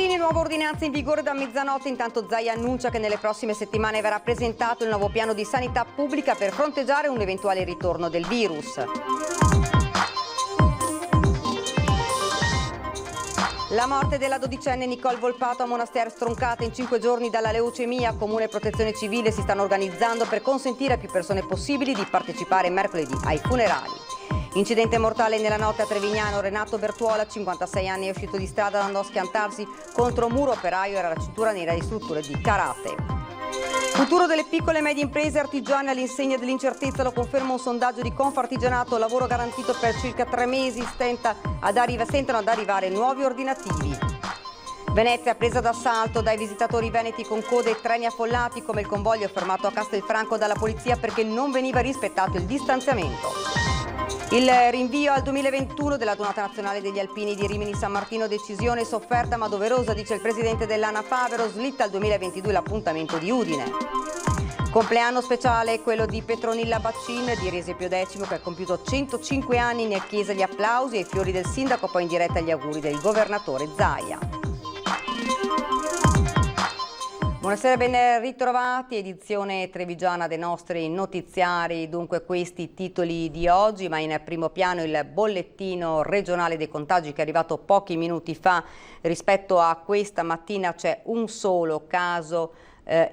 cittadini, nuova ordinanza in vigore da mezzanotte. Intanto Zaia annuncia che nelle prossime settimane verrà presentato il nuovo piano di sanità pubblica per fronteggiare un eventuale ritorno del virus. La morte della dodicenne Nicole Volpato a Monastere, stroncata in 5 giorni dalla leucemia. Comune e Protezione Civile si stanno organizzando per consentire a più persone possibili di partecipare mercoledì ai funerali. Incidente mortale nella notte a Trevignano. Renato Bertuola, 56 anni, è uscito di strada, andò a schiantarsi contro un muro operaio, era la cintura nera di strutture di karate. Futuro delle piccole e medie imprese artigiane all'insegna dell'incertezza, lo conferma un sondaggio di Confartigianato. Lavoro garantito per circa 3 mesi, stentano ad arrivare nuovi ordinativi. Venezia presa d'assalto dai visitatori veneti con code e treni affollati, come il convoglio fermato a Castelfranco dalla polizia perché non veniva rispettato il distanziamento. Il rinvio al 2021 della Donata Nazionale degli Alpini di Rimini San Martino, decisione sofferta ma doverosa, dice il presidente dell'ANA Favero, slitta al 2022 l'appuntamento di Udine. Compleanno speciale quello di Petronilla Baccin, di Resepio X, che ha compiuto 105 anni. Nel chiesa gli applausi e i fiori del sindaco, poi in diretta gli auguri del governatore Zaia. Buonasera, ben ritrovati, edizione trevigiana dei nostri notiziari. Dunque questi i titoli di oggi, ma in primo piano il bollettino regionale dei contagi che è arrivato pochi minuti fa. Rispetto a questa mattina c'è un solo caso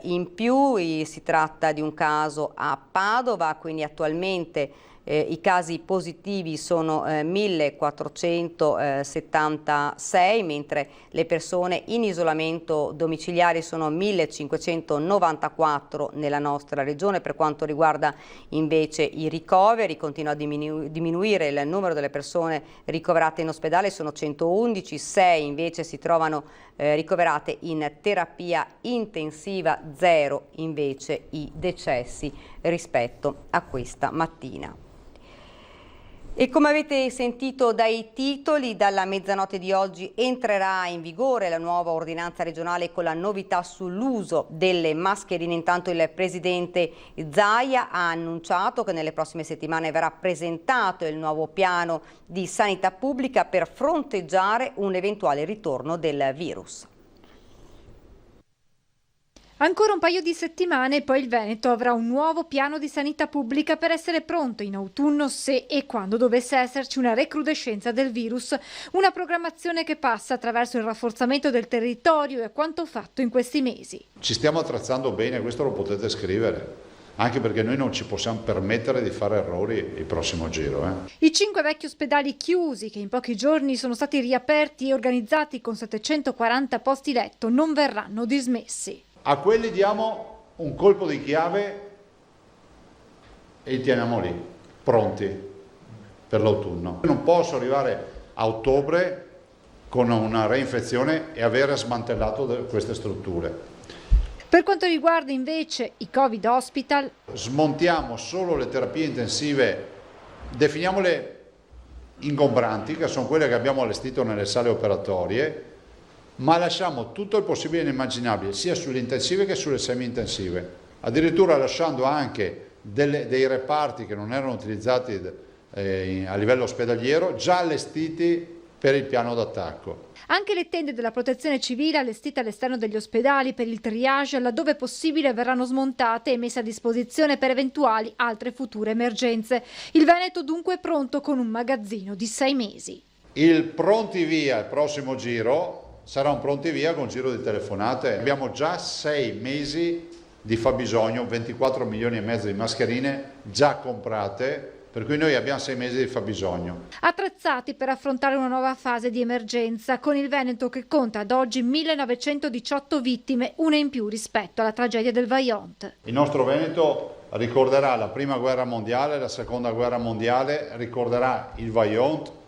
in più, si tratta di un caso a Padova, quindi attualmente i casi positivi sono 1476, mentre le persone in isolamento domiciliare sono 1594 nella nostra regione. Per quanto riguarda invece i ricoveri, continua a diminuire il numero delle persone ricoverate in ospedale, sono 111, 6 invece si trovano ricoverate in terapia intensiva, 0 invece i decessi rispetto a questa mattina. E come avete sentito dai titoli, dalla mezzanotte di oggi entrerà in vigore la nuova ordinanza regionale con la novità sull'uso delle mascherine. Intanto il presidente Zaia ha annunciato che nelle prossime settimane verrà presentato il nuovo piano di sanità pubblica per fronteggiare un eventuale ritorno del virus. Ancora un paio di settimane e poi il Veneto avrà un nuovo piano di sanità pubblica per essere pronto in autunno se e quando dovesse esserci una recrudescenza del virus. Una programmazione che passa attraverso il rafforzamento del territorio e quanto fatto in questi mesi. Ci stiamo attrezzando bene, questo lo potete scrivere, anche perché noi non ci possiamo permettere di fare errori il prossimo giro. I 5 vecchi ospedali chiusi, che in pochi giorni sono stati riaperti e organizzati con 740 posti letto, non verranno dismessi. A quelli diamo un colpo di chiave e li teniamo lì, pronti per l'autunno. Non posso arrivare a ottobre con una reinfezione e aver smantellato queste strutture. Per quanto riguarda invece i Covid Hospital, smontiamo solo le terapie intensive, definiamole ingombranti, che sono quelle che abbiamo allestito nelle sale operatorie, ma lasciamo tutto il possibile e inimmaginabile sia sulle intensive che sulle semi-intensive, addirittura lasciando anche dei reparti che non erano utilizzati a livello ospedaliero già allestiti per il piano d'attacco. Anche le tende della Protezione Civile allestite all'esterno degli ospedali per il triage, laddove possibile, verranno smontate e messe a disposizione per eventuali altre future emergenze. Il Veneto dunque è pronto con un magazzino di 6 mesi. Il pronti via, il prossimo giro, sarà un pronti via con giro di telefonate. Abbiamo già 6 mesi di fabbisogno, 24 milioni e mezzo di mascherine già comprate, per cui noi abbiamo 6 mesi di fabbisogno. Attrezzati per affrontare una nuova fase di emergenza, con il Veneto che conta ad oggi 1918 vittime, una in più rispetto alla tragedia del Vajont. Il nostro Veneto ricorderà la prima guerra mondiale, la seconda guerra mondiale, ricorderà il Vajont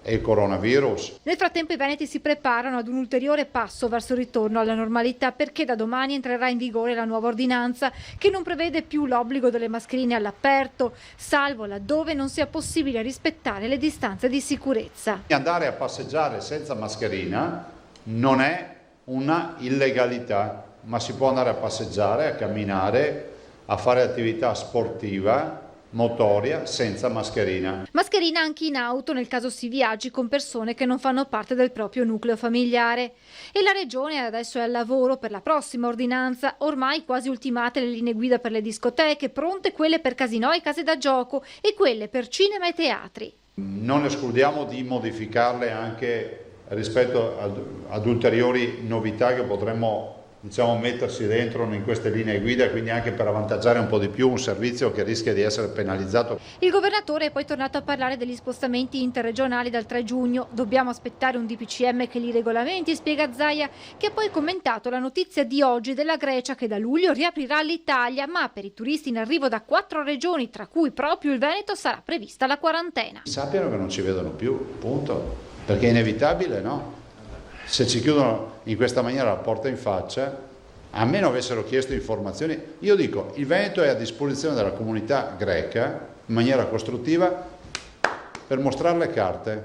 e il coronavirus. Nel frattempo i veneti si preparano ad un ulteriore passo verso il ritorno alla normalità, perché da domani entrerà in vigore la nuova ordinanza che non prevede più l'obbligo delle mascherine all'aperto, salvo laddove non sia possibile rispettare le distanze di sicurezza. Andare a passeggiare senza mascherina non è una illegalità, ma si può andare a passeggiare, a camminare, a fare attività sportiva, motoria senza mascherina. Mascherina anche in auto nel caso si viaggi con persone che non fanno parte del proprio nucleo familiare. E la Regione adesso è al lavoro per la prossima ordinanza, ormai quasi ultimate le linee guida per le discoteche, pronte quelle per casinò e case da gioco e quelle per cinema e teatri. Non escludiamo di modificarle anche rispetto ad ulteriori novità che potremmo mettersi dentro in queste linee guida, quindi anche per avvantaggiare un po' di più un servizio che rischia di essere penalizzato. Il governatore è poi tornato a parlare degli spostamenti interregionali dal 3 giugno. Dobbiamo aspettare un DPCM che li regolamenti, spiega Zaia, che ha poi commentato la notizia di oggi della Grecia che da luglio riaprirà l'Italia, ma per i turisti in arrivo da 4 regioni, tra cui proprio il Veneto, sarà prevista la quarantena. Sappiano che non ci vedono più, punto, perché è inevitabile, no? Se ci chiudono in questa maniera la porta in faccia, a meno avessero chiesto informazioni, io dico, il Veneto è a disposizione della comunità greca in maniera costruttiva per mostrare le carte.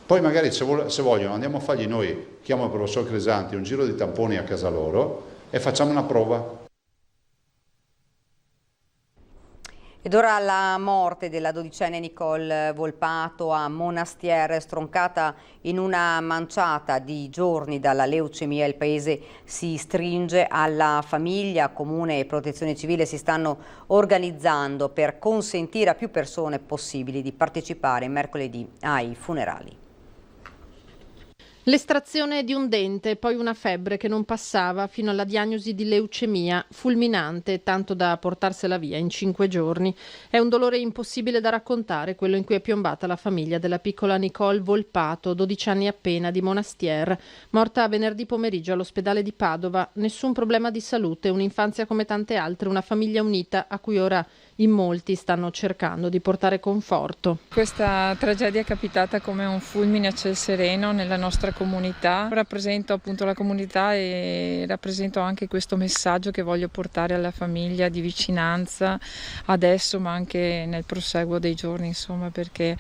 Poi magari se vogliono andiamo a fargli noi, chiamo il professor Crisanti, un giro di tamponi a casa loro e facciamo una prova. Ed ora la morte della 12enne Nicole Volpato a Monastier, stroncata in una manciata di giorni dalla leucemia. Il paese si stringe alla famiglia, Comune e Protezione Civile si stanno organizzando per consentire a più persone possibili di partecipare mercoledì ai funerali. L'estrazione di un dente, poi una febbre che non passava fino alla diagnosi di leucemia, fulminante, tanto da portarsela via in 5 giorni. È un dolore impossibile da raccontare, quello in cui è piombata la famiglia della piccola Nicole Volpato, 12 anni appena, di Monastier, morta venerdì pomeriggio all'ospedale di Padova. Nessun problema di salute, un'infanzia come tante altre, una famiglia unita a cui ora in molti stanno cercando di portare conforto. Questa tragedia è capitata come un fulmine a ciel sereno nella nostra comunità. Rappresento appunto la comunità e rappresento anche questo messaggio che voglio portare alla famiglia di vicinanza adesso, ma anche nel proseguo dei giorni, insomma, perché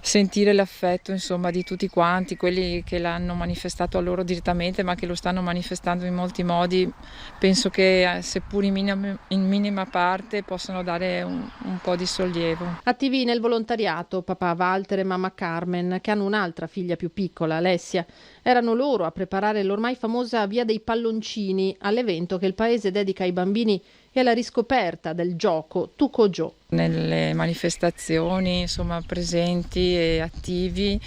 sentire l'affetto, insomma, di tutti quanti, quelli che l'hanno manifestato a loro direttamente ma che lo stanno manifestando in molti modi, penso che seppur in minima parte possano dare un po' di sollievo. Attivi nel volontariato papà Walter e mamma Carmen, che hanno un'altra figlia più piccola, Alessia, erano loro a preparare l'ormai famosa Via dei Palloncini, all'evento che il paese dedica ai bambini e alla riscoperta del gioco Tucogio. Nelle manifestazioni, insomma, presenti e attivi,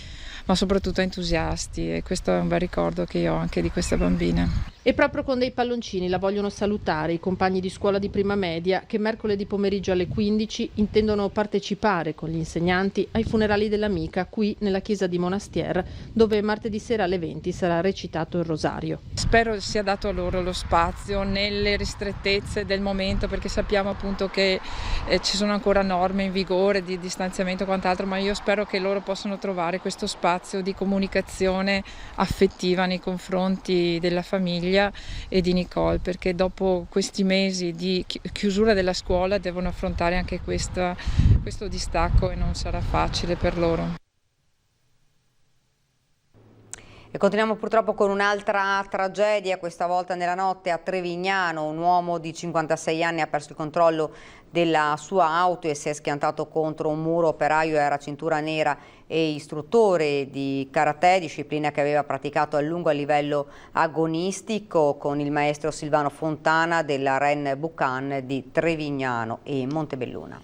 ma soprattutto entusiasti, e questo è un bel ricordo che io ho anche di questa bambina. E proprio con dei palloncini la vogliono salutare i compagni di scuola di prima media che mercoledì pomeriggio alle 15 intendono partecipare con gli insegnanti ai funerali dell'amica qui nella chiesa di Monastier, dove martedì sera alle 20 sarà recitato il rosario. Spero sia dato a loro lo spazio nelle ristrettezze del momento, perché sappiamo appunto che ci sono ancora norme in vigore di distanziamento e quant'altro, ma io spero che loro possano trovare questo spazio di comunicazione affettiva nei confronti della famiglia e di Nicole, perché dopo questi mesi di chiusura della scuola devono affrontare anche questo distacco e non sarà facile per loro. E continuiamo purtroppo con un'altra tragedia, questa volta nella notte a Trevignano. Un uomo di 56 anni ha perso il controllo della sua auto e si è schiantato contro un muro. Operaio, era cintura nera e istruttore di karate, disciplina che aveva praticato a lungo a livello agonistico con il maestro Silvano Fontana della Ren Bucan di Trevignano e Montebelluna.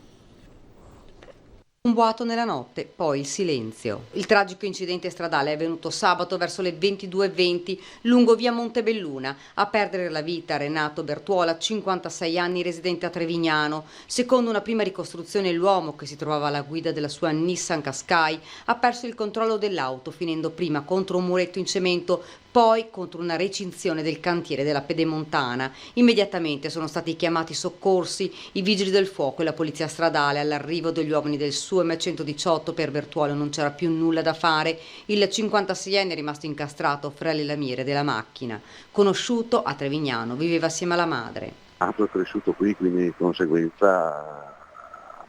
Un boato nella notte, poi il silenzio. Il tragico incidente stradale è avvenuto sabato verso le 22:20 lungo via Montebelluna. A perdere la vita Renato Bertuola, 56 anni, residente a Trevignano. Secondo una prima ricostruzione, l'uomo, che si trovava alla guida della sua Nissan Qashqai, ha perso il controllo dell'auto, finendo prima contro un muretto in cemento, poi contro una recinzione del cantiere della Pedemontana. Immediatamente sono stati chiamati soccorsi, i vigili del fuoco e la polizia stradale. All'arrivo degli uomini del SUEM 118 per Bertuolo non c'era più nulla da fare. Il 56enne è rimasto incastrato fra le lamiere della macchina. Conosciuto a Trevignano, viveva assieme alla madre. È cresciuto qui, quindi di conseguenza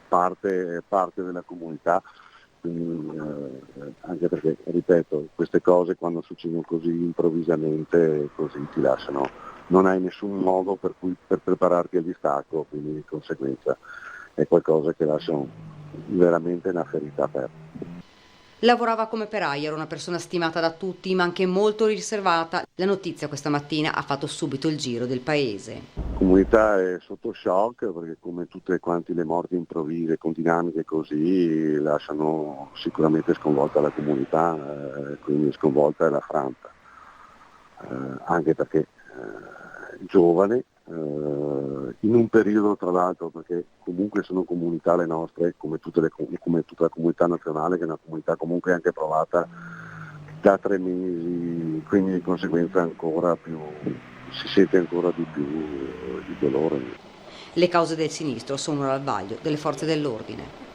parte della comunità. Quindi, anche perché, ripeto, queste cose quando succedono così improvvisamente, così ti lasciano, non hai nessun modo per prepararti al distacco, quindi di conseguenza è qualcosa che lascia veramente una ferita aperta. Lavorava come operaia, era una persona stimata da tutti, ma anche molto riservata. La notizia questa mattina ha fatto subito il giro del paese. La comunità è sotto shock perché, come tutte quante le morti improvvise con dinamiche così, lasciano sicuramente sconvolta la comunità, quindi sconvolta e affranta. Anche perché giovane, in un periodo tra l'altro, perché comunque sono comunità le nostre, come tutta la comunità nazionale, che è una comunità comunque anche provata da 3 mesi, quindi di conseguenza ancora più, si sente ancora di più di dolore. Le cause del sinistro sono al vaglio delle forze dell'ordine.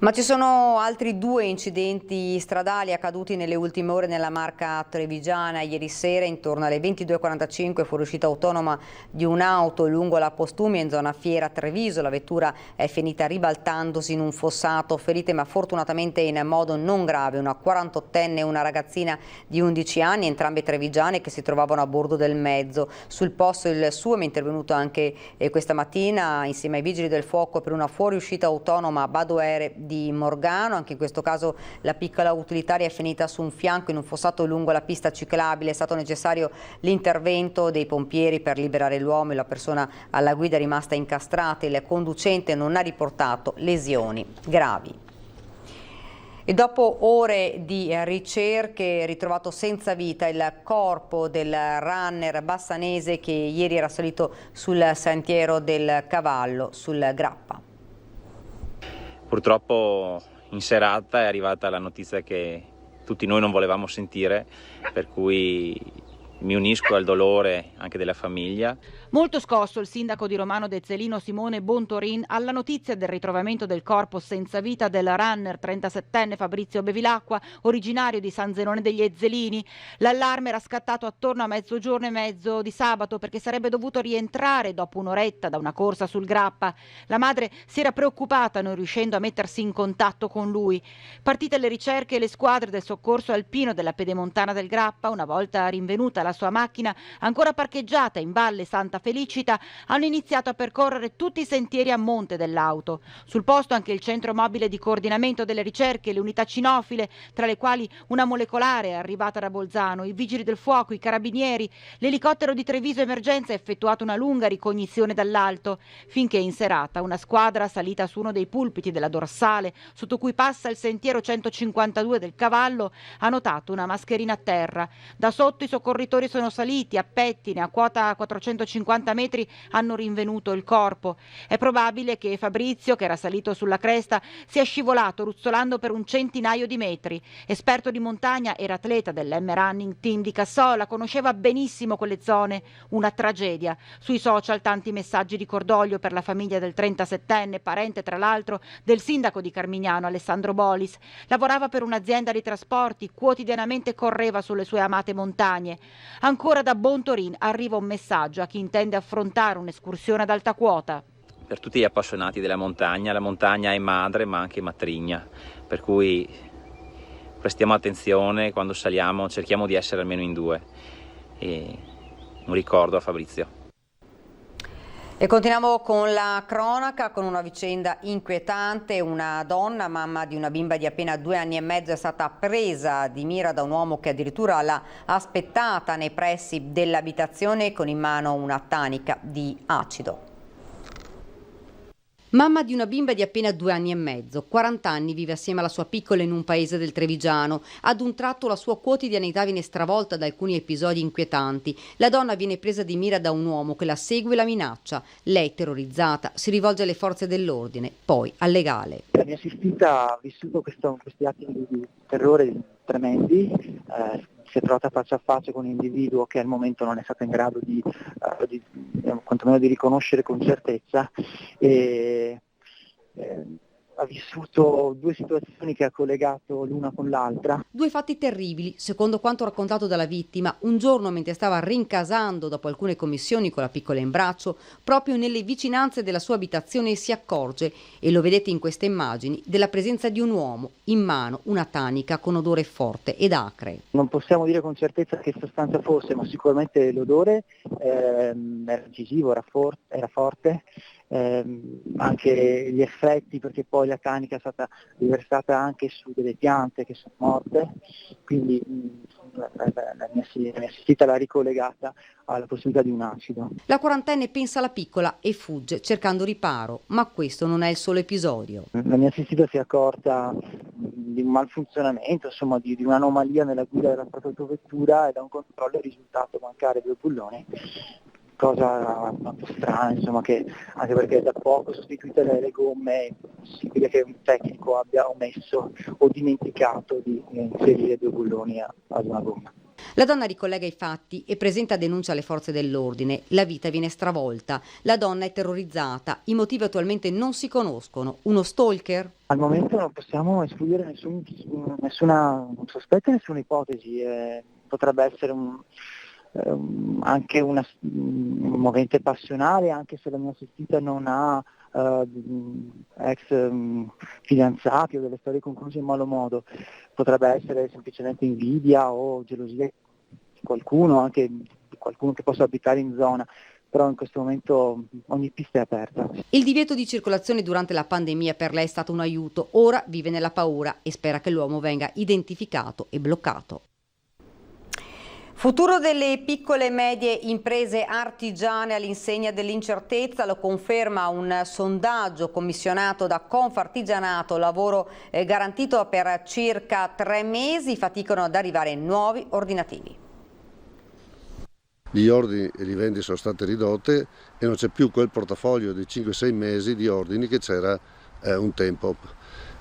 Ma ci sono altri 2 incidenti stradali accaduti nelle ultime ore nella Marca trevigiana. Ieri sera intorno alle 22:45 fuoriuscita autonoma di un'auto lungo la Postumia in zona Fiera Treviso. La vettura è finita ribaltandosi in un fossato, ferite ma fortunatamente in modo non grave una 48enne e una ragazzina di 11 anni, entrambe trevigiane, che si trovavano a bordo del mezzo. Sul posto il SUAM è intervenuto anche questa mattina insieme ai vigili del fuoco per una fuoriuscita autonoma a Badoere di Morgano. Anche in questo caso la piccola utilitaria è finita su un fianco in un fossato lungo la pista ciclabile. È stato necessario l'intervento dei pompieri per liberare l'uomo e la persona alla guida è rimasta incastrata. Il conducente non ha riportato lesioni gravi. E dopo ore di ricerche, ritrovato senza vita il corpo del runner bassanese che ieri era salito sul sentiero del Cavallo, sul Grappa. Purtroppo in serata è arrivata la notizia che tutti noi non volevamo sentire, per cui mi unisco al dolore anche della famiglia. Molto scosso il sindaco di Romano Dezzelino Simone Bontorin alla notizia del ritrovamento del corpo senza vita del runner 37enne Fabrizio Bevilacqua, originario di San Zenone degli Ezzelini. L'allarme era scattato attorno a mezzogiorno e mezzo di sabato perché sarebbe dovuto rientrare dopo un'oretta da una corsa sul Grappa. La madre si era preoccupata non riuscendo a mettersi in contatto con lui. Partite le ricerche e le squadre del soccorso alpino della Pedemontana del Grappa, una volta rinvenuta la sua macchina ancora parcheggiata in Valle Santa Felicita, hanno iniziato a percorrere tutti i sentieri a monte dell'auto. Sul posto anche il centro mobile di coordinamento delle ricerche, le unità cinofile, tra le quali una molecolare è arrivata da Bolzano, i vigili del fuoco, i carabinieri, l'elicottero di Treviso Emergenza ha effettuato una lunga ricognizione dall'alto, finché in serata una squadra salita su uno dei pulpiti della dorsale, sotto cui passa il sentiero 152 del Cavallo, ha notato una mascherina a terra. Da sotto i soccorritori sono saliti a pettine a quota 450 metri, hanno rinvenuto il corpo. È probabile che Fabrizio, che era salito sulla cresta, sia scivolato ruzzolando per un centinaio di metri. Esperto di montagna, era atleta dell'M Running Team di Cassola, conosceva benissimo quelle zone. Una tragedia. Sui social tanti messaggi di cordoglio per la famiglia del 37enne, parente tra l'altro del sindaco di Carmignano Alessandro Bolis. Lavorava per un'azienda di trasporti, quotidianamente correva sulle sue amate montagne. Ancora da Bontorin arriva un messaggio a chi intende affrontare un'escursione ad alta quota. Per tutti gli appassionati della montagna, la montagna è madre ma anche matrigna, per cui prestiamo attenzione quando saliamo, cerchiamo di essere almeno in 2. E un ricordo a Fabrizio. E continuiamo con la cronaca, con una vicenda inquietante. Una donna, mamma di una bimba di appena 2 anni e mezzo, è stata presa di mira da un uomo che addirittura l'ha aspettata nei pressi dell'abitazione con in mano una tanica di acido. Mamma di una bimba di appena 2 anni e mezzo, 40 anni, vive assieme alla sua piccola in un paese del Trevigiano. Ad un tratto la sua quotidianità viene stravolta da alcuni episodi inquietanti. La donna viene presa di mira da un uomo che la segue e la minaccia. Lei, terrorizzata, si rivolge alle forze dell'ordine, poi al legale. La mia assistita ha vissuto questi atti di terrore tremendi. Si è trovata faccia a faccia con un individuo che al momento non è stato in grado di quantomeno di riconoscere con certezza e ha vissuto 2 situazioni che ha collegato l'una con l'altra. 2 fatti terribili, secondo quanto raccontato dalla vittima. Un giorno, mentre stava rincasando dopo alcune commissioni con la piccola in braccio, proprio nelle vicinanze della sua abitazione si accorge, e lo vedete in queste immagini, della presenza di un uomo, in mano una tanica con odore forte ed acre. Non possiamo dire con certezza che sostanza fosse, ma sicuramente l'odore era incisivo, era forte. anche gli effetti, perché poi la canica è stata riversata anche su delle piante che sono morte, quindi la mia assistita l'ha ricollegata alla possibilità di un acido. La quarantenne pensa alla piccola e fugge cercando riparo, ma questo non è il solo episodio. La mia assistita si è accorta di un malfunzionamento, insomma di un'anomalia nella guida della propria autovettura, e da un controllo è risultato mancare 2 bulloni, cosa un po' strana, insomma, che anche perché da poco sostituite le gomme è possibile che un tecnico abbia omesso o dimenticato di inserire 2 bulloni ad una gomma. La donna ricollega i fatti e presenta denuncia alle forze dell'ordine. La vita viene stravolta, la donna è terrorizzata, i motivi attualmente non si conoscono. Uno stalker? Al momento non possiamo escludere nessuna sospetto e nessuna ipotesi, potrebbe essere anche un movente passionale, anche se la mia assistita non ha ex fidanzati o delle storie concluse in malo modo. Potrebbe essere semplicemente invidia o gelosia di qualcuno, anche di qualcuno che possa abitare in zona, però in questo momento ogni pista è aperta. Il divieto di circolazione durante la pandemia per lei è stato un aiuto, ora vive nella paura e spera che l'uomo venga identificato e bloccato. Futuro delle piccole e medie imprese artigiane all'insegna dell'incertezza, lo conferma un sondaggio commissionato da Confartigianato, lavoro garantito per circa 3 mesi, faticano ad arrivare nuovi ordinativi. Gli ordini e le vendite sono state ridotte e non c'è più quel portafoglio di 5-6 mesi di ordini che c'era un tempo.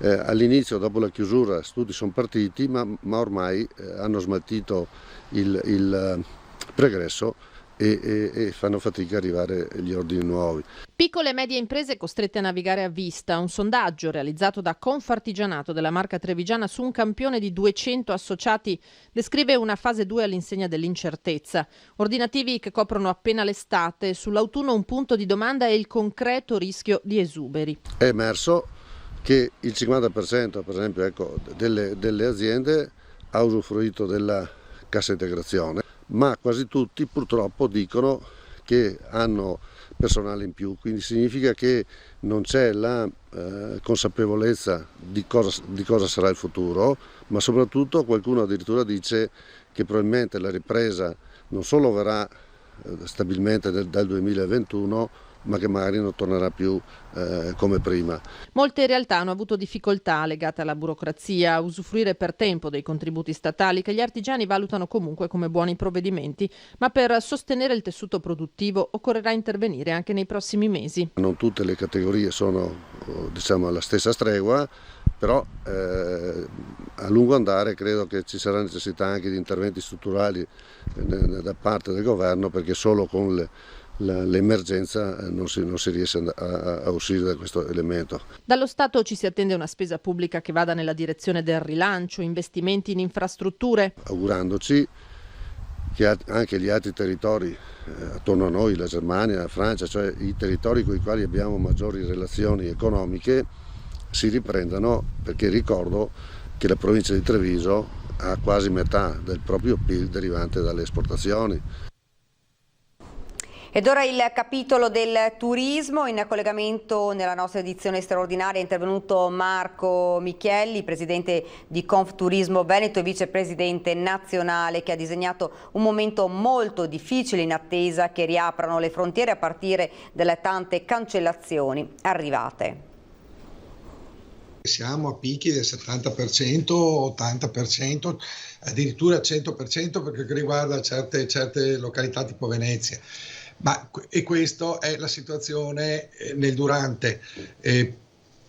All'inizio, dopo la chiusura, tutti sono partiti, ma ormai hanno smaltito il pregresso e fanno fatica ad arrivare gli ordini nuovi. Piccole e medie imprese costrette a navigare a vista. Un sondaggio realizzato da Confartigianato della marca trevigiana su un campione di 200 associati descrive una fase 2 all'insegna dell'incertezza. Ordinativi che coprono appena l'estate, sull'autunno un punto di domanda è il concreto rischio di esuberi. È emerso che il 50% per esempio delle aziende ha usufruito della cassa integrazione, ma quasi tutti purtroppo dicono che hanno personale in più, quindi significa che non c'è la consapevolezza di cosa sarà il futuro, ma soprattutto qualcuno addirittura dice che probabilmente la ripresa non solo verrà stabilmente dal 2021, ma che magari non tornerà più come prima. Molte realtà hanno avuto difficoltà legate alla burocrazia a usufruire per tempo dei contributi statali che gli artigiani valutano comunque come buoni provvedimenti, ma per sostenere il tessuto produttivo occorrerà intervenire anche nei prossimi mesi. Non tutte le categorie sono alla stessa stregua, però a lungo andare credo che ci sarà necessità anche di interventi strutturali da parte del governo, perché solo con l'emergenza non si riesce a uscire da questo elemento. Dallo Stato ci si attende una spesa pubblica che vada nella direzione del rilancio, investimenti in infrastrutture. Augurandoci che anche gli altri territori attorno a noi, la Germania, la Francia, cioè i territori con i quali abbiamo maggiori relazioni economiche, si riprendano, perché ricordo che la provincia di Treviso ha quasi metà del proprio PIL derivante dalle esportazioni. Ed ora il capitolo del turismo. In collegamento nella nostra edizione straordinaria è intervenuto Marco Michielli, presidente di Confturismo Veneto e vicepresidente nazionale, che ha disegnato un momento molto difficile in attesa che riaprano le frontiere a partire dalle tante cancellazioni arrivate. Siamo a picchi del 70%, 80%, addirittura 100% per quel che riguarda certe località tipo Venezia. E questa è la situazione nel durante.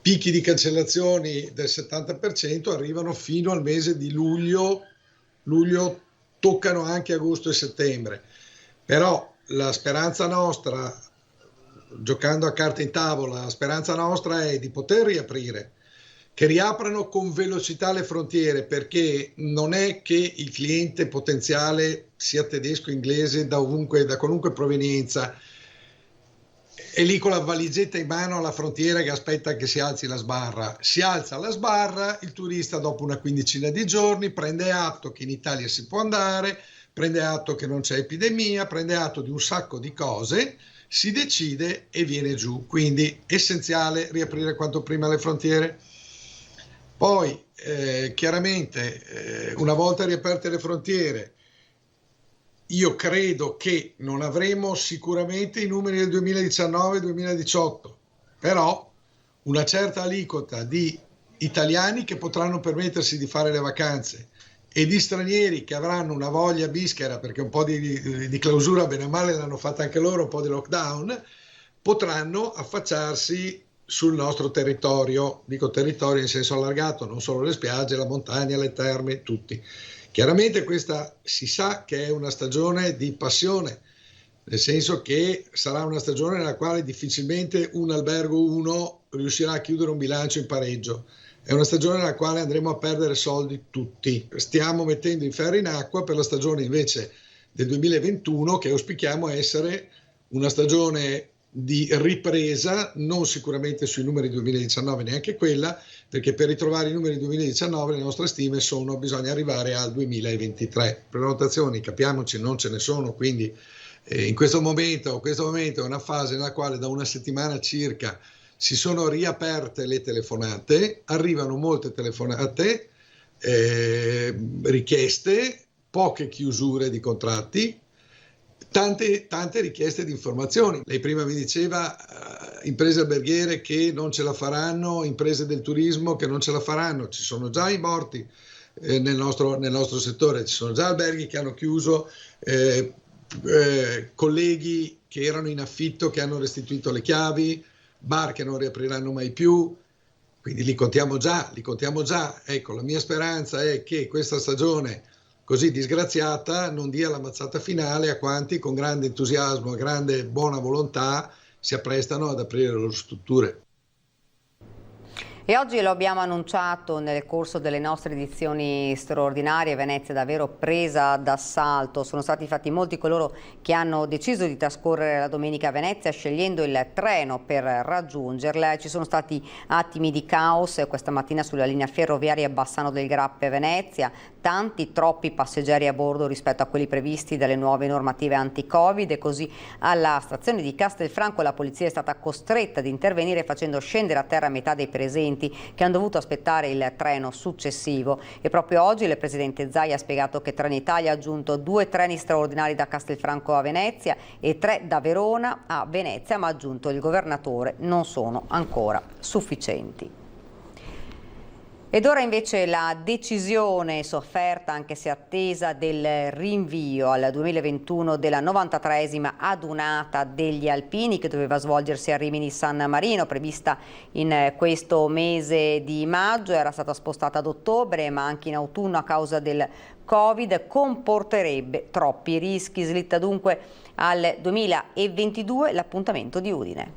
Picchi di cancellazioni del 70% arrivano fino al mese di luglio, toccano anche agosto e settembre. Però la speranza nostra, giocando a carte in tavola, la speranza nostra è di poter riaprire, che riaprano con velocità le frontiere, perché non è che il cliente potenziale sia tedesco, inglese, da qualunque provenienza, è lì con la valigetta in mano alla frontiera che aspetta che si alzi la sbarra. Si alza la sbarra, il turista dopo una quindicina di giorni prende atto che in Italia si può andare, prende atto che non c'è epidemia, prende atto di un sacco di cose si decide e viene giù. Quindi essenziale riaprire quanto prima le frontiere. Poi chiaramente una volta riaperte le frontiere, io credo che non avremo sicuramente i numeri del 2019-2018, però una certa aliquota di italiani che potranno permettersi di fare le vacanze e di stranieri che avranno una voglia bischera, perché un po' di clausura bene o male l'hanno fatta anche loro, un po' di lockdown, potranno affacciarsi sul nostro territorio, dico territorio in senso allargato, non solo le spiagge, la montagna, le terme, tutti. Chiaramente questa si sa che è una stagione di passione, nel senso che sarà una stagione nella quale difficilmente un albergo riuscirà a chiudere un bilancio in pareggio. È una stagione nella quale andremo a perdere soldi tutti. Stiamo mettendo il ferro in acqua per la stagione invece del 2021, che auspichiamo essere una stagione di ripresa, non sicuramente sui numeri 2019, neanche quella, perché per ritrovare i numeri 2019 le nostre stime bisogna arrivare al 2023. Prenotazioni, capiamoci, non ce ne sono, quindi in questo momento è una fase nella quale da una settimana circa si sono riaperte le telefonate, arrivano molte telefonate, richieste, poche chiusure di contratti, tante richieste di informazioni. Lei prima mi diceva imprese alberghiere che non ce la faranno, imprese del turismo che non ce la faranno. Ci sono già i morti nel nostro settore, ci sono già alberghi che hanno chiuso, colleghi che erano in affitto che hanno restituito le chiavi, bar che non riapriranno mai più, quindi li contiamo già. Ecco, la mia speranza è che questa stagione così disgraziata non dia la mazzata finale a quanti con grande entusiasmo e grande buona volontà si apprestano ad aprire le loro strutture. E oggi lo abbiamo annunciato nel corso delle nostre edizioni straordinarie, Venezia è davvero presa d'assalto. Sono stati infatti molti coloro che hanno deciso di trascorrere la domenica a Venezia scegliendo il treno per raggiungerla. Ci sono stati attimi di caos questa mattina sulla linea ferroviaria Bassano del Grappa-Venezia. Troppi passeggeri a bordo rispetto a quelli previsti dalle nuove normative anti-Covid, e così alla stazione di Castelfranco la polizia è stata costretta ad intervenire facendo scendere a terra metà dei presenti che hanno dovuto aspettare il treno successivo. E proprio oggi il presidente Zaia ha spiegato che Trenitalia ha aggiunto 2 treni straordinari da Castelfranco a Venezia e 3 da Verona a Venezia, ma ha aggiunto il governatore non sono ancora sufficienti. Ed ora invece la decisione sofferta, anche se attesa, del rinvio al 2021 della 93esima adunata degli alpini che doveva svolgersi a Rimini San Marino, prevista in questo mese di maggio, era stata spostata ad ottobre, ma anche in autunno a causa del Covid comporterebbe troppi rischi. Slitta dunque al 2022 l'appuntamento di Udine.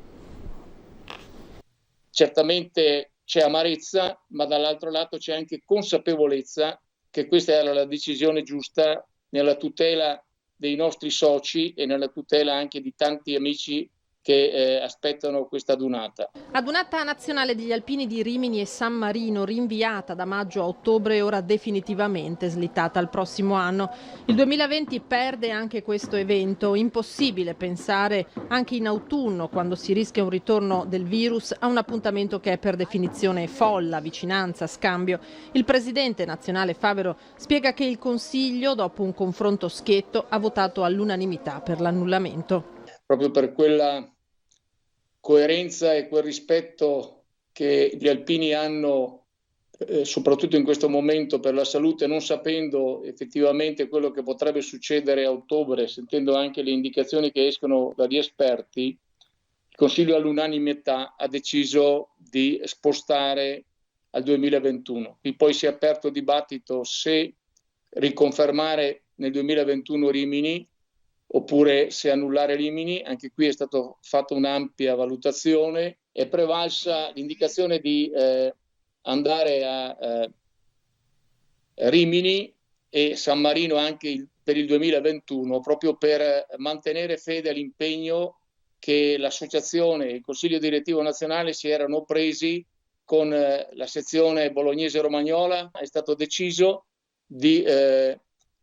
Certamente c'è amarezza, ma dall'altro lato c'è anche consapevolezza che questa era la decisione giusta nella tutela dei nostri soci e nella tutela anche di tanti amici che aspettano questa adunata. Adunata nazionale degli alpini di Rimini e San Marino, rinviata da maggio a ottobre e ora definitivamente slittata al prossimo anno. Il 2020 perde anche questo evento. Impossibile pensare anche in autunno, quando si rischia un ritorno del virus, a un appuntamento che è per definizione folla, vicinanza, scambio. Il presidente nazionale Favero spiega che il Consiglio, dopo un confronto schietto, ha votato all'unanimità per l'annullamento. Proprio per quella coerenza e quel rispetto che gli alpini hanno, soprattutto in questo momento, per la salute, non sapendo effettivamente quello che potrebbe succedere a ottobre, sentendo anche le indicazioni che escono dagli esperti, il Consiglio all'unanimità ha deciso di spostare al 2021. E poi si è aperto il dibattito se riconfermare nel 2021 Rimini oppure se annullare Rimini. Anche qui è stata fatta un'ampia valutazione, è prevalsa l'indicazione di andare a Rimini e San Marino anche per il 2021, proprio per mantenere fede all'impegno che l'associazione e il Consiglio Direttivo Nazionale si erano presi con la sezione bolognese-romagnola. È stato deciso di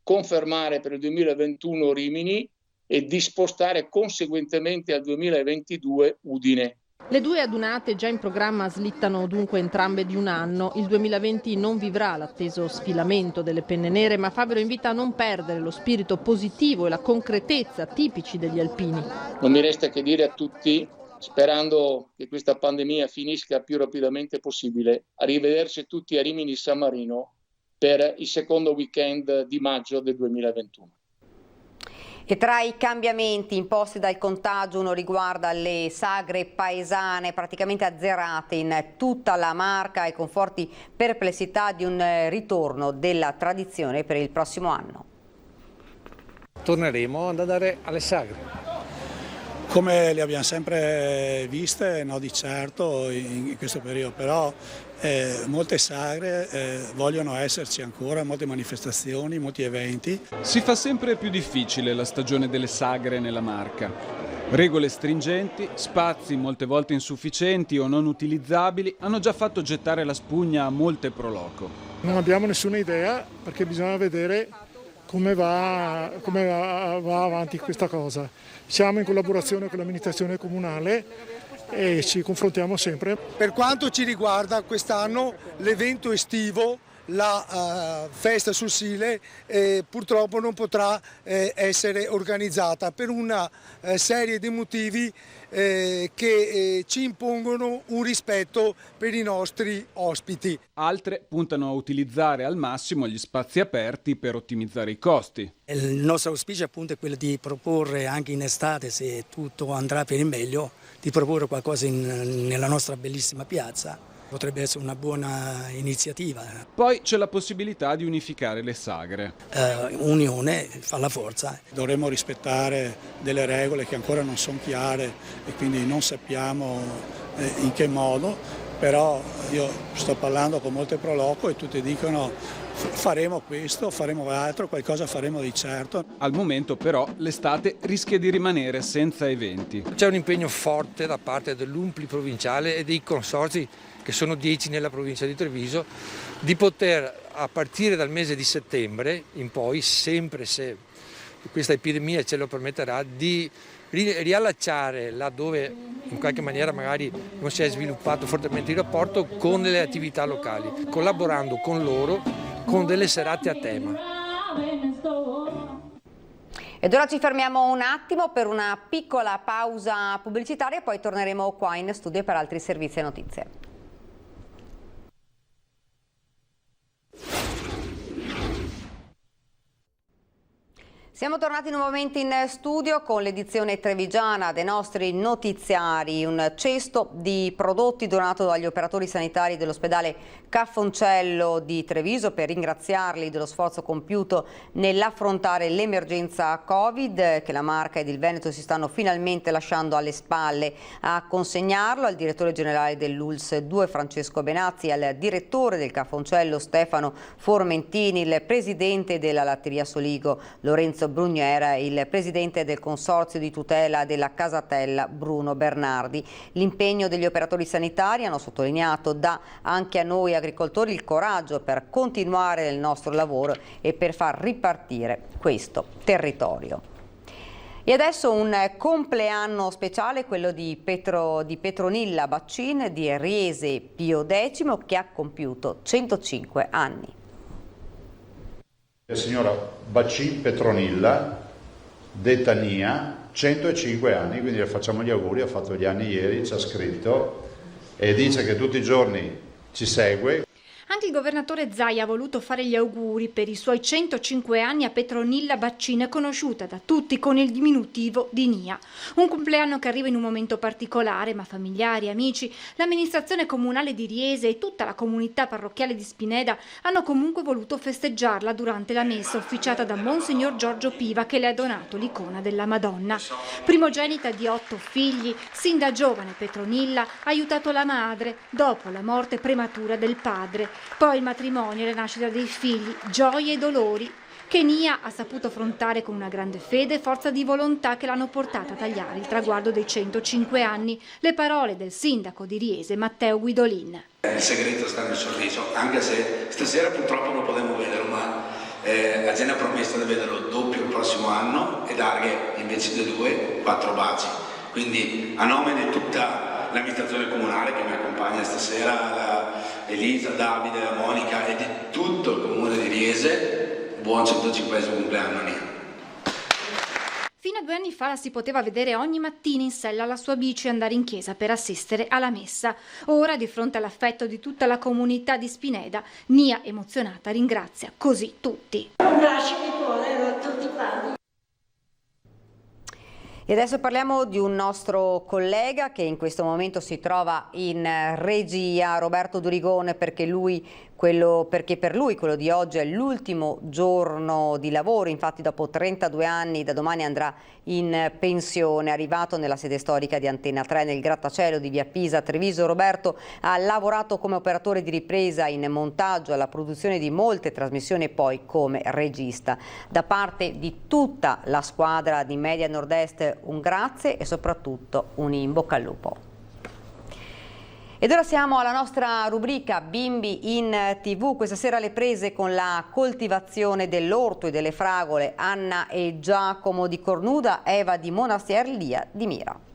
confermare per il 2021 Rimini e di spostare conseguentemente al 2022 Udine. Le due adunate già in programma slittano dunque entrambe di un anno. Il 2020 non vivrà l'atteso sfilamento delle penne nere, ma Favero invita a non perdere lo spirito positivo e la concretezza tipici degli alpini. Non mi resta che dire a tutti, sperando che questa pandemia finisca più rapidamente possibile, arrivederci tutti a Rimini San Marino per il secondo weekend di maggio del 2021. E tra i cambiamenti imposti dal contagio uno riguarda le sagre paesane praticamente azzerate in tutta la Marca e con forti perplessità di un ritorno della tradizione per il prossimo anno. Torneremo ad andare alle sagre. Come le abbiamo sempre viste, no di certo in questo periodo, però molte sagre vogliono esserci ancora, molte manifestazioni, molti eventi. Si fa sempre più difficile la stagione delle sagre nella Marca. Regole stringenti, spazi molte volte insufficienti o non utilizzabili hanno già fatto gettare la spugna a molte pro loco. Non abbiamo nessuna idea perché bisogna vedere come va avanti questa cosa. Siamo in collaborazione con l'amministrazione comunale e ci confrontiamo sempre. Per quanto ci riguarda, quest'anno l'evento estivo, la festa sul Sile, purtroppo non potrà essere organizzata per una serie di motivi che ci impongono un rispetto per i nostri ospiti. Altre puntano a utilizzare al massimo gli spazi aperti per ottimizzare i costi. Il nostro auspicio appunto è quello di proporre anche in estate, se tutto andrà per il meglio, di proporre qualcosa nella nostra bellissima piazza. Potrebbe essere una buona iniziativa. Poi c'è la possibilità di unificare le sagre. Unione fa la forza. Dovremmo rispettare delle regole che ancora non sono chiare e quindi non sappiamo in che modo, però io sto parlando con molte pro loco e tutti dicono faremo questo, faremo l'altro, qualcosa faremo di certo. Al momento però l'estate rischia di rimanere senza eventi. C'è un impegno forte da parte dell'UNPLI provinciale e dei consorzi, che sono 10 nella provincia di Treviso, di poter a partire dal mese di settembre in poi, sempre se questa epidemia ce lo permetterà, di riallacciare laddove in qualche maniera magari non si è sviluppato fortemente il rapporto con le attività locali, collaborando con loro con delle serate a tema. Ed ora ci fermiamo un attimo per una piccola pausa pubblicitaria e poi torneremo qua in studio per altri servizi e notizie. Siamo tornati nuovamente in studio con l'edizione trevigiana dei nostri notiziari, un cesto di prodotti donato dagli operatori sanitari dell'ospedale Caffoncello di Treviso per ringraziarli dello sforzo compiuto nell'affrontare l'emergenza Covid che la Marca ed il Veneto si stanno finalmente lasciando alle spalle. A consegnarlo al direttore generale dell'ULSS 2 Francesco Benazzi, al direttore del Caffoncello Stefano Formentini, il presidente della Latteria Soligo Lorenzo Brugnera e il presidente del consorzio di tutela della Casatella Bruno Bernardi. L'impegno degli operatori sanitari, hanno sottolineato, dà anche a noi agricoltori il coraggio per continuare nel nostro lavoro e per far ripartire questo territorio. E adesso un compleanno speciale, quello di Petronilla Baccin di Riese Pio X, che ha compiuto 105 anni. La signora Baccin Petronilla, detta Nia, 105 anni, quindi le facciamo gli auguri, ha fatto gli anni ieri, ci ha scritto e dice che tutti i giorni ci segue. Anche il governatore Zaia ha voluto fare gli auguri per i suoi 105 anni a Petronilla Baccin, conosciuta da tutti con il diminutivo di Nia. Un compleanno che arriva in un momento particolare, ma familiari, amici, l'amministrazione comunale di Riese e tutta la comunità parrocchiale di Spineda hanno comunque voluto festeggiarla durante la messa officiata da Monsignor Giorgio Piva, che le ha donato l'icona della Madonna. Primogenita di 8 figli, sin da giovane Petronilla ha aiutato la madre dopo la morte prematura del padre. Poi il matrimonio e la nascita dei figli, gioie e dolori, che Nia ha saputo affrontare con una grande fede e forza di volontà che l'hanno portata a tagliare il traguardo dei 105 anni. Le parole del sindaco di Riese, Matteo Guidolin. Il segreto sta nel sorriso, anche se stasera purtroppo non potremo vederlo, ma L'azienda ha promesso di vederlo doppio il prossimo anno e dare invece di 2 4 baci. Quindi a nome di tutta l'amministrazione comunale che mi accompagna stasera, Elisa, Davide, Monica e di tutto il comune di Riese, buon 105esimo compleanno Nia. Fino a 2 anni fa la si poteva vedere ogni mattina in sella alla sua bici e andare in chiesa per assistere alla messa. Ora, di fronte all'affetto di tutta la comunità di Spineda, Nia, emozionata, ringrazia così tutti. Un bacio di cuore a tutti quanti. E adesso parliamo di un nostro collega che in questo momento si trova in regia, Roberto Durigone, perché per lui quello di oggi è l'ultimo giorno di lavoro. Infatti dopo 32 anni da domani andrà in pensione. Arrivato nella sede storica di Antenna 3 nel grattacielo di via Pisa a Treviso, Roberto ha lavorato come operatore di ripresa in montaggio alla produzione di molte trasmissioni e poi come regista. Da parte di tutta la squadra di Media Nord-Est un grazie e soprattutto un in bocca al lupo. Ed ora siamo alla nostra rubrica Bimbi in TV. Questa sera le prese con la coltivazione dell'orto e delle fragole Anna e Giacomo di Cornuda, Eva di Monastier, Lia di Mira.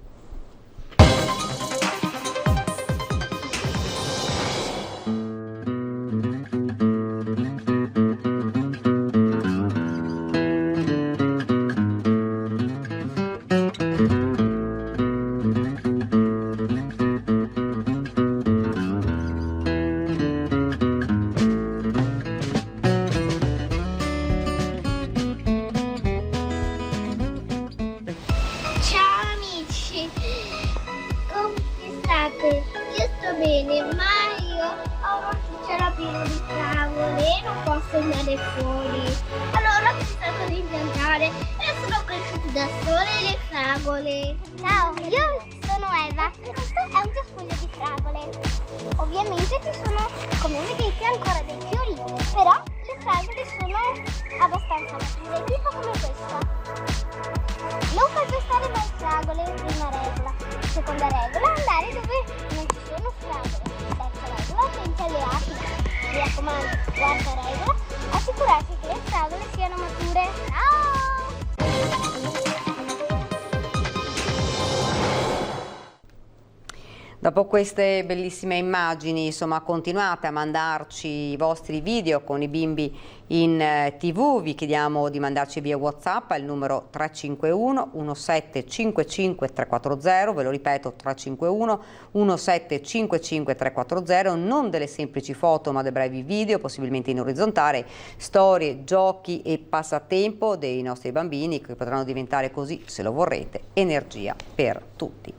Dopo queste bellissime immagini, insomma, continuate a mandarci i vostri video con i bimbi in TV. Vi chiediamo di mandarci via WhatsApp al numero 351 1755 340, ve lo ripeto 351 1755 340, non delle semplici foto ma dei brevi video, possibilmente in orizzontale, storie, giochi e passatempo dei nostri bambini che potranno diventare così, se lo vorrete, energia per tutti.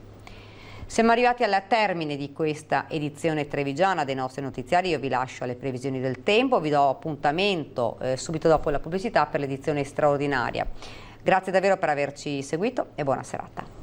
Siamo arrivati al termine di questa edizione trevigiana dei nostri notiziari. Io vi lascio alle previsioni del tempo, vi do appuntamento subito dopo la pubblicità per l'edizione straordinaria. Grazie davvero per averci seguito e buona serata.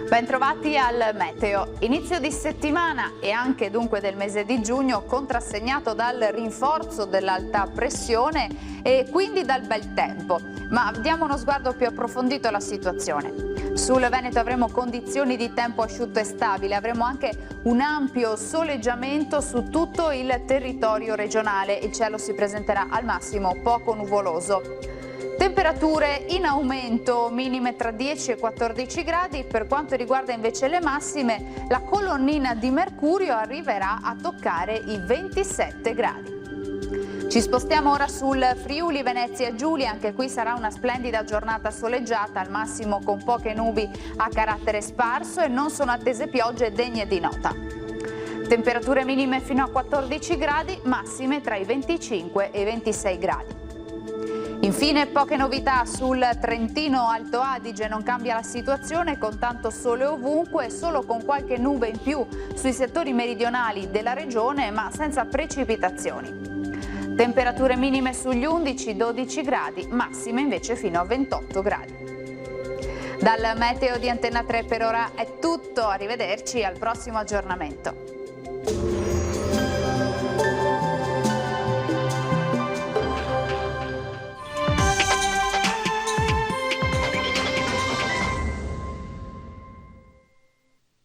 Bentrovati al Meteo. Inizio di settimana e anche dunque del mese di giugno contrassegnato dal rinforzo dell'alta pressione e quindi dal bel tempo. Ma diamo uno sguardo più approfondito alla situazione. Sul Veneto avremo condizioni di tempo asciutto e stabile, avremo anche un ampio soleggiamento su tutto il territorio regionale. Il cielo si presenterà al massimo poco nuvoloso. Temperature in aumento, minime tra 10 e 14 gradi. Per quanto riguarda invece le massime, la colonnina di mercurio arriverà a toccare i 27 gradi. Ci spostiamo ora sul Friuli Venezia Giulia, anche qui sarà una splendida giornata soleggiata, al massimo con poche nubi a carattere sparso e non sono attese piogge degne di nota. Temperature minime fino a 14 gradi, massime tra i 25 e i 26 gradi. Infine poche novità sul Trentino Alto Adige, non cambia la situazione con tanto sole ovunque, solo con qualche nube in più sui settori meridionali della regione ma senza precipitazioni. Temperature minime sugli 11-12 gradi, massime invece fino a 28 gradi. Dal Meteo di Antenna 3 per ora è tutto, arrivederci al prossimo aggiornamento.